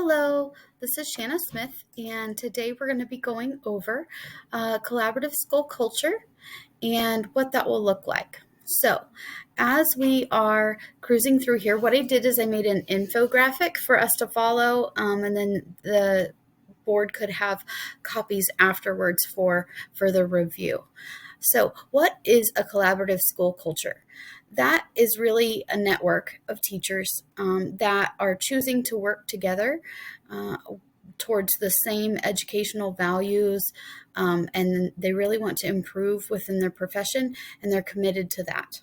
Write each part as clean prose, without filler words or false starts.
Hello, this is Shanna Smith, and today we're going to be going over collaborative school culture and what that will look like. So, as we are cruising through here, what I did is I made an infographic for us to follow, and then the board could have copies afterwards for further review. So, what is a collaborative school culture? That is really a network of teachers that are choosing to work together uh, towards the same educational values, and they really want to improve within their profession, and they're committed to that.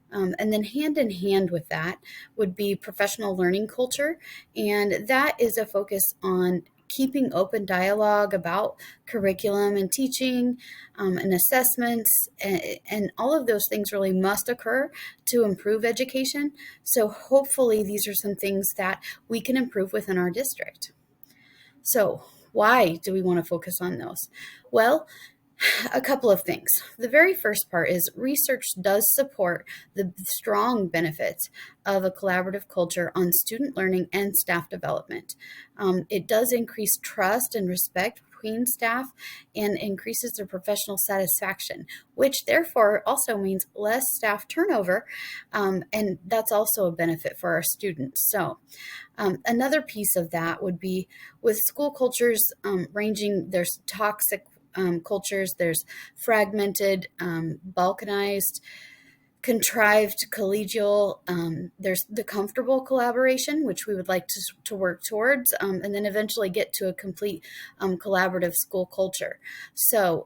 And then hand in hand with that would be professional learning culture. And that is a focus on keeping open dialogue about curriculum and teaching and assessments. And all of those things really must occur to improve education. So hopefully these are some things that we can improve within our district. So why do we want to focus on those? Well, a couple of things. The very first part is research does support the strong benefits of a collaborative culture on student learning and staff development. It does increase trust and respect between staff and increases their professional satisfaction, which therefore also means less staff turnover, and that's also a benefit for our students. So another piece of that would be with school cultures ranging, there's toxic cultures, there's fragmented, balkanized, contrived, collegial. There's the comfortable collaboration, which we would like to work towards, and then eventually get to a complete collaborative school culture. So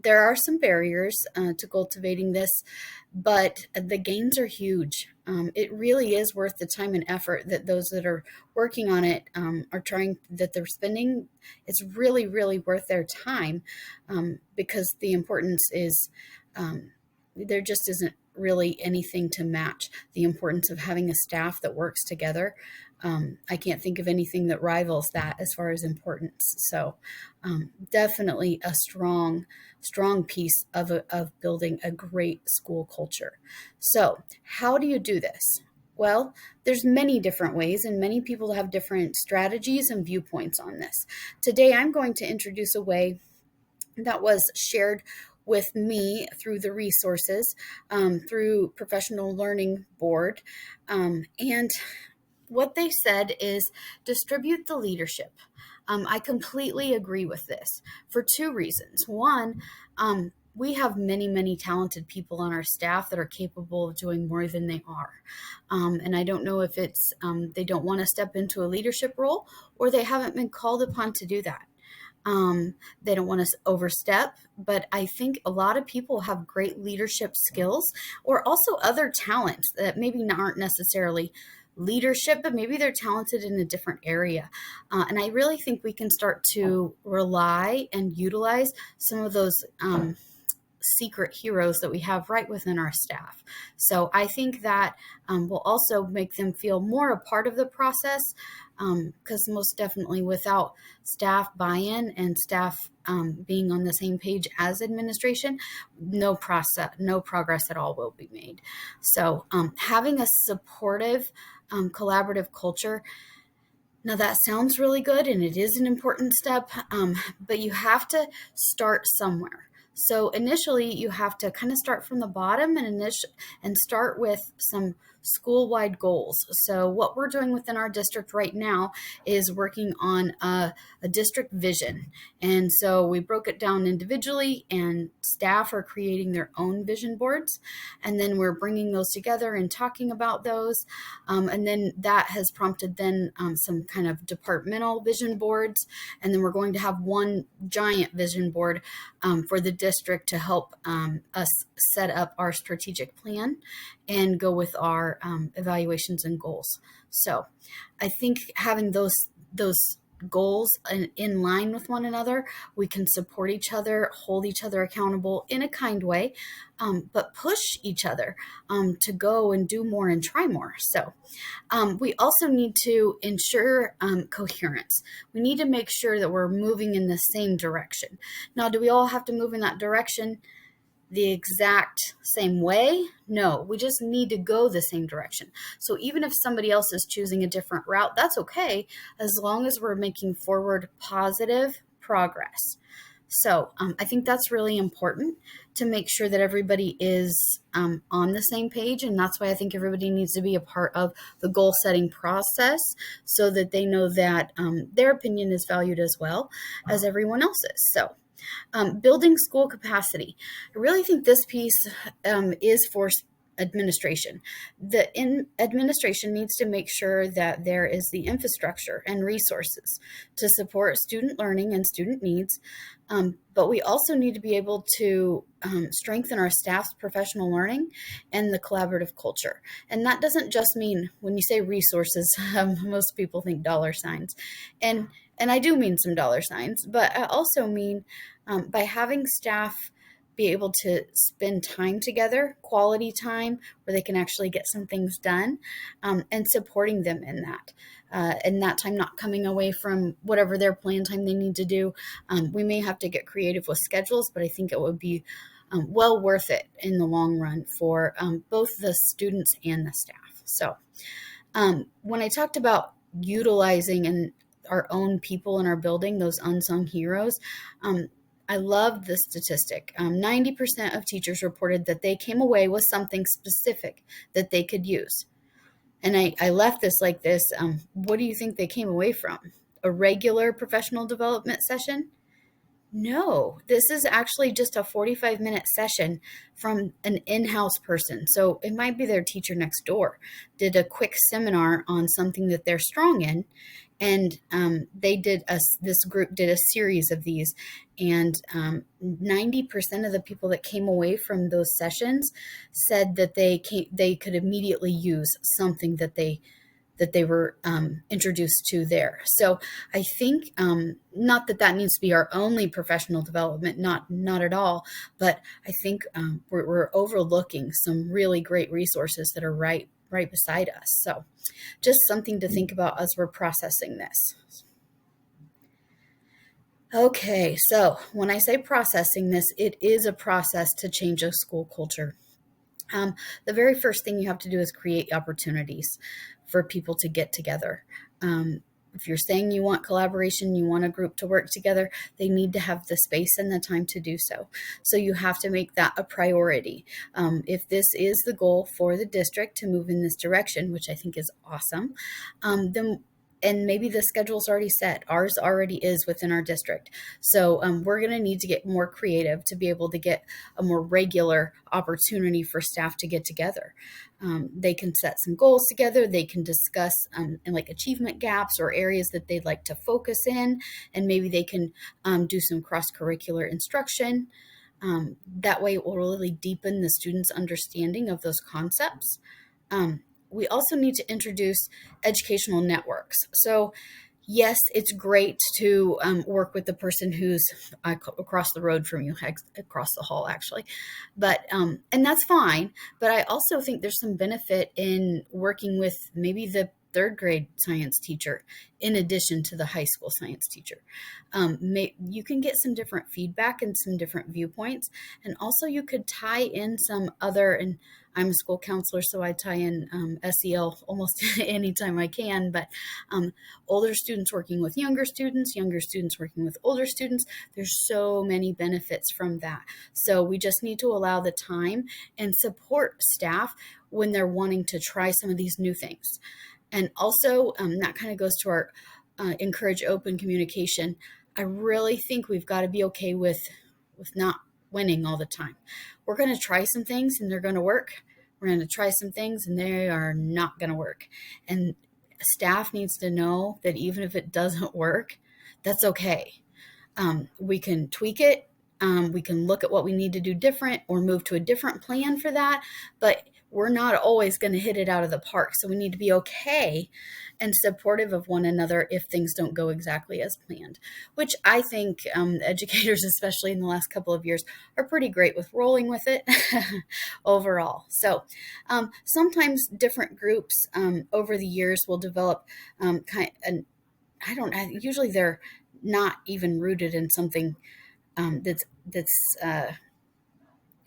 there are some barriers to cultivating this, but the gains are huge. It really is worth the time and effort that those that are working on it are trying, that they're spending. It's really, really worth their time because the importance is there just isn't really anything to match the importance of having a staff that works together. I can't think of anything that rivals that as far as importance. So definitely a strong piece of building a great school culture. So how do you do this? Well, there's many different ways, and many people have different strategies and viewpoints on this. Today, I'm going to introduce a way that was shared with me through the resources, through Professional Learning Board. And what they said is distribute the leadership. I completely agree with this for two reasons. One, we have many, many talented people on our staff that are capable of doing more than they are. And I don't know if it's they don't want to step into a leadership role, or they haven't been called upon to do that. They don't want to overstep, but I think a lot of people have great leadership skills, or also other talents that maybe aren't necessarily leadership, but maybe they're talented in a different area. And I really think we can start to rely and utilize some of those secret heroes that we have right within our staff. So I think that will also make them feel more a part of the process, because most definitely without staff buy-in and staff being on the same page as administration, no progress at all will be made. So having a supportive, collaborative culture. Now that sounds really good, and it is an important step, but you have to start somewhere. So initially, you have to kind of start from the bottom and start with some school-wide goals. So what we're doing within our district right now is working on a district vision. And so we broke it down individually, and staff are creating their own vision boards. And then we're bringing those together and talking about those. And then that has prompted then some kind of departmental vision boards. And then we're going to have one giant vision board for the district to help us set up our strategic plan and go with our evaluations and goals. So I think having those goals in line with one another, we can support each other, hold each other accountable in a kind way, but push each other to go and do more and try more. So we also need to ensure coherence. We need to make sure that we're moving in the same direction. Now, do we all have to move in that direction? the exact same way. No, we just need to go the same direction. So even if somebody else is choosing a different route, that's okay, as long as we're making forward positive progress. So I think that's really important to make sure that everybody is on the same page. And that's why I think everybody needs to be a part of the goal setting process, so that they know that their opinion is valued as well as everyone else's. So building school capacity. I really think this piece is for administration. Administration needs to make sure that there is the infrastructure and resources to support student learning and student needs. But we also need to be able to strengthen our staff's professional learning and the collaborative culture. And that doesn't just mean, when you say resources, most people think dollar signs. And I do mean some dollar signs, but I also mean by having staff be able to spend time together, quality time, where they can actually get some things done, and supporting them in that. And that time not coming away from whatever their plan time they need to do. We may have to get creative with schedules, but I think it would be well worth it in the long run for both the students and the staff. So when I talked about utilizing and our own people in our building, those unsung heroes, I love this statistic. 90% of teachers reported that they came away with something specific that they could use. And I left this like this. What do you think they came away from? A regular professional development session? No, this is actually just a 45-minute session from an in-house person. So it might be their teacher next door, did a quick seminar on something that they're strong in. And this group did a series of these. And 90% of the people that came away from those sessions said that they could immediately use something that they were introduced to there. So I think not that needs to be our only professional development, not at all, but I think we're overlooking some really great resources that are right beside us. So just something to think about as we're processing this. Okay, so when I say processing this, it is a process to change a school culture. The very first thing you have to do is create opportunities for people to get together. If you're saying you want collaboration, you want a group to work together, they need to have the space and the time to do so. So you have to make that a priority. If this is the goal for the district to move in this direction, which I think is awesome, then and maybe the schedule's already set. Ours already is within our district. So we're going to need to get more creative to be able to get a more regular opportunity for staff to get together. They can set some goals together. They can discuss like achievement gaps or areas that they'd like to focus in, and maybe they can do some cross-curricular instruction. That way it will really deepen the students' understanding of those concepts. We also need to introduce educational networks. So yes, it's great to work with the person who's across the road from you, across the hall actually, but and that's fine. But I also think there's some benefit in working with maybe the third grade science teacher in addition to the high school science teacher. You can get some different feedback and some different viewpoints, and also you could tie in some other, and I'm a school counselor, so I tie in SEL almost anytime I can, but older students working with younger students working with older students, there's so many benefits from that. So we just need to allow the time and support staff when they're wanting to try some of these new things. And also, that kind of goes to our encourage open communication. I really think we've got to be okay with not winning all the time. We're going to try some things and they're going to work. We're going to try some things and they are not going to work. And staff needs to know that even if it doesn't work, that's okay. We can tweak it. We can look at what we need to do different or move to a different plan for that. But we're not always going to hit it out of the park. So we need to be okay and supportive of one another if things don't go exactly as planned, which I think educators, especially in the last couple of years, are pretty great with rolling with it overall. So sometimes different groups over the years will develop usually they're not even rooted in something that's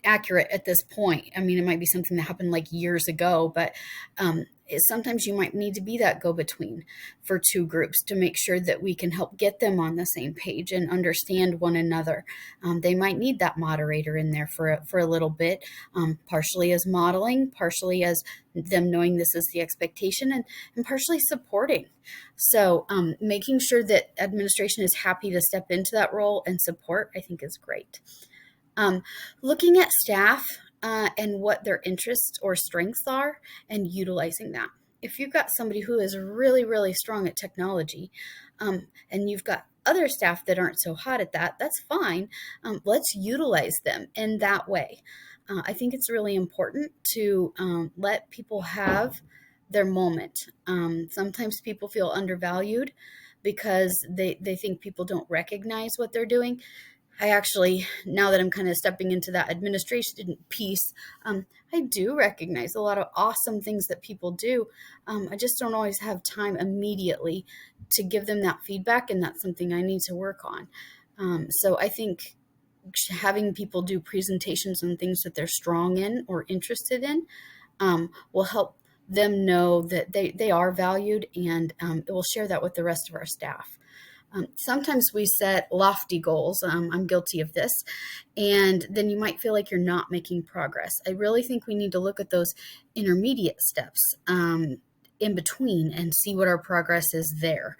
accurate at this point. I mean, it might be something that happened like years ago, but sometimes you might need to be that go-between for two groups to make sure that we can help get them on the same page and understand one another. They might need that moderator in there for a little bit, partially as modeling, partially as them knowing this is the expectation, and partially supporting. So making sure that administration is happy to step into that role and support, I think, is great. Looking at staff and what their interests or strengths are and utilizing that. If you've got somebody who is really, really strong at technology, and you've got other staff that aren't so hot at that, that's fine. Let's utilize them in that way. I think it's really important to let people have their moment. Sometimes people feel undervalued because they think people don't recognize what they're doing. I actually, now that I'm kind of stepping into that administration piece, I do recognize a lot of awesome things that people do. I just don't always have time immediately to give them that feedback, and that's something I need to work on. So I think having people do presentations on things that they're strong in or interested in will help them know that they are valued, and it will share that with the rest of our staff. Sometimes we set lofty goals. I'm guilty of this. And then you might feel like you're not making progress. I really think we need to look at those intermediate steps in between and see what our progress is there.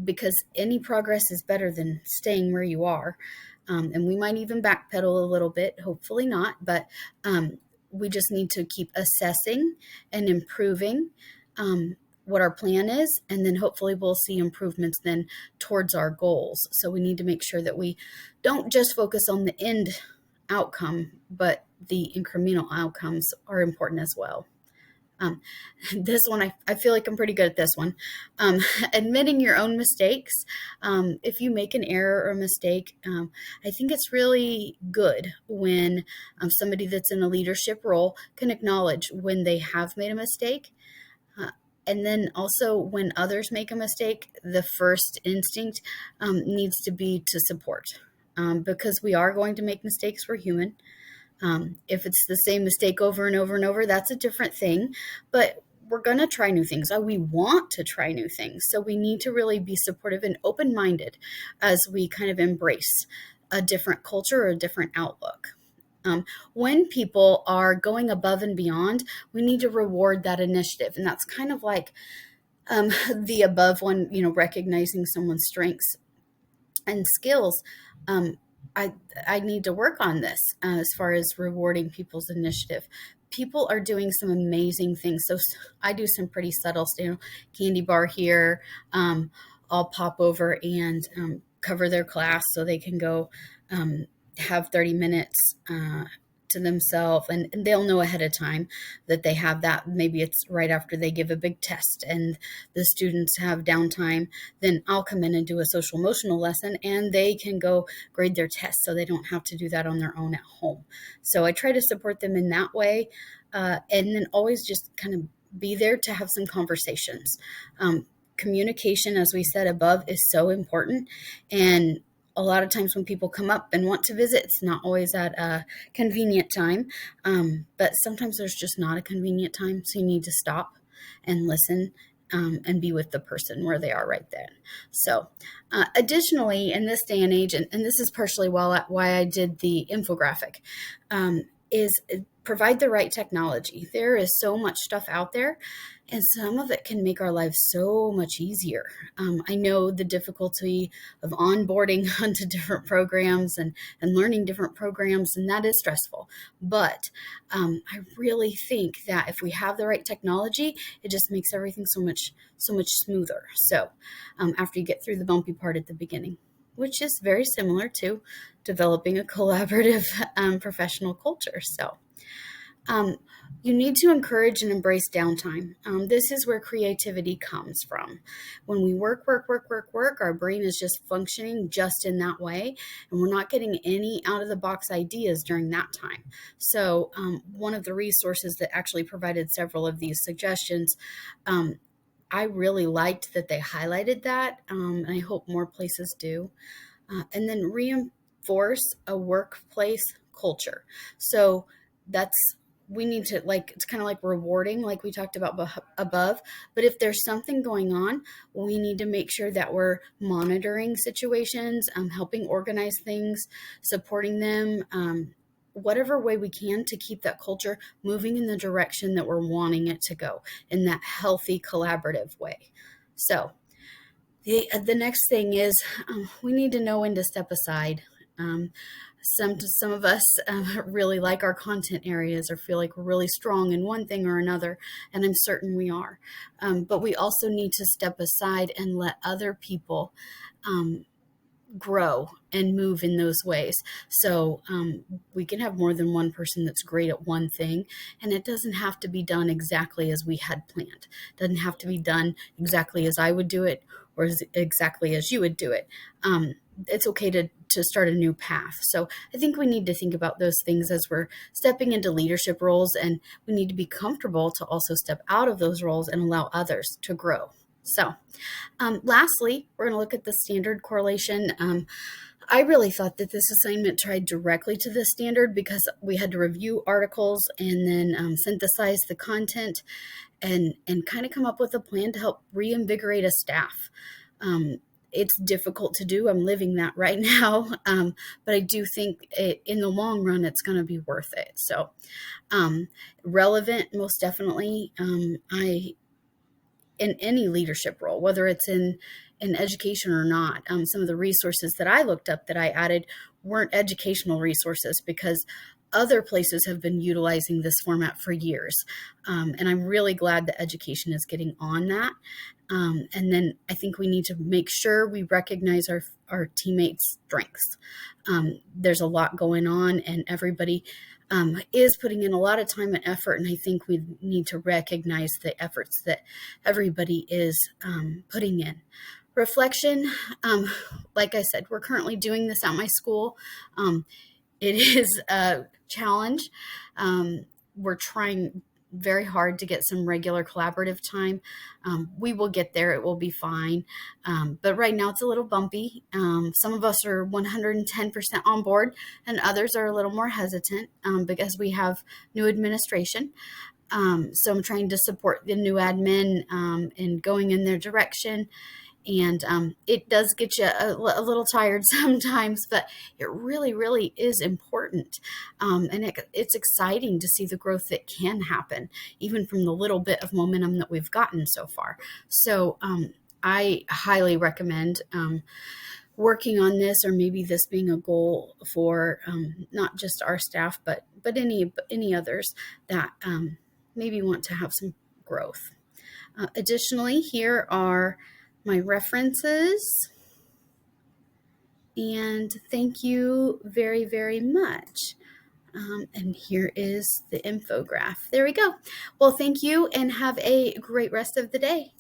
Because any progress is better than staying where you are. And we might even backpedal a little bit, hopefully not, but we just need to keep assessing and improving what our plan is, and then hopefully we'll see improvements then towards our goals. So we need to make sure that we don't just focus on the end outcome, but the incremental outcomes are important as well. This one, I feel like I'm pretty good at this one. Admitting your own mistakes. If you make an error or a mistake, I think it's really good when somebody that's in a leadership role can acknowledge when they have made a mistake. And then also when others make a mistake, the first instinct needs to be to support, because we are going to make mistakes. We're human. If it's the same mistake over and over and over, that's a different thing. But we're going to try new things. We want to try new things. So we need to really be supportive and open-minded as we kind of embrace a different culture or a different outlook. When people are going above and beyond, we need to reward that initiative. And that's kind of like the above one, recognizing someone's strengths and skills. I need to work on this as far as rewarding people's initiative. People are doing some amazing things. So I do some pretty subtle, candy bar here. I'll pop over and cover their class so they can go have 30 minutes to themselves, and they'll know ahead of time that they have that. Maybe it's right after they give a big test and the students have downtime. Then I'll come in and do a social emotional lesson, and they can go grade their test so they don't have to do that on their own at home. So I try to support them in that way, and then always just kind of be there to have some conversations. Communication, as we said above, is so important. And a lot of times when people come up and want to visit, it's not always at a convenient time, but sometimes there's just not a convenient time. So you need to stop and listen and be with the person where they are right then. So additionally, in this day and age, and this is partially why I did the infographic, is provide the right technology. There is so much stuff out there, and some of it can make our lives so much easier. I know the difficulty of onboarding onto different programs and learning different programs, and that is stressful. But I really think that if we have the right technology, it just makes everything so much smoother. So after you get through the bumpy part at the beginning, which is very similar to developing a collaborative professional culture. So you need to encourage and embrace downtime. This is where creativity comes from. When we work, our brain is just functioning just in that way, and we're not getting any out-of-the-box ideas during that time. So one of the resources that actually provided several of these suggestions, I really liked that they highlighted that, and I hope more places do. And then reinforce a workplace culture. So that's, we need to, like, it's kind of like rewarding, like we talked about above. But if there's something going on, we need to make sure that we're monitoring situations, helping organize things, supporting them, whatever way we can to keep that culture moving in the direction that we're wanting it to go, in that healthy collaborative way. So the next thing is, we need to know when to step aside. Um, some of us really like our content areas, or feel like we're really strong in one thing or another, and I'm certain we are. But we also need to step aside and let other people grow and move in those ways. So we can have more than one person that's great at one thing, and it doesn't have to be done exactly as we had planned. It doesn't have to be done exactly as I would do it, or exactly as you would do it. It's okay to start a new path. So I think we need to think about those things as we're stepping into leadership roles, and we need to be comfortable to also step out of those roles and allow others to grow. So lastly, we're going to look at the standard correlation. I really thought that this assignment tied directly to the standard, because we had to review articles and then synthesize the content and kind of come up with a plan to help reinvigorate a staff. It's difficult to do. I'm living that right now. But I do think in the long run, it's going to be worth it. So relevant, most definitely. In any leadership role, whether it's in education or not. Some of the resources that I looked up that I added weren't educational resources, because other places have been utilizing this format for years. And I'm really glad that education is getting on that. And then I think we need to make sure we recognize our teammates' strengths. There's a lot going on, and everybody is putting in a lot of time and effort, and I think we need to recognize the efforts that everybody is putting in. Reflection, like I said, we're currently doing this at my school. It is a challenge. We're trying very hard to get some regular collaborative time. We will get there. It will be fine. But right now it's a little bumpy. Some of us are 110% on board, and others are a little more hesitant because we have new administration. So I'm trying to support the new admin in going in their direction. And it does get you a little tired sometimes, but it really, really is important. And it's exciting to see the growth that can happen, even from the little bit of momentum that we've gotten so far. So I highly recommend working on this, or maybe this being a goal for not just our staff, but any others that maybe want to have some growth. Additionally, here are my references, and thank you very, very much. And here is the infograph. There we go. Well, thank you, and have a great rest of the day.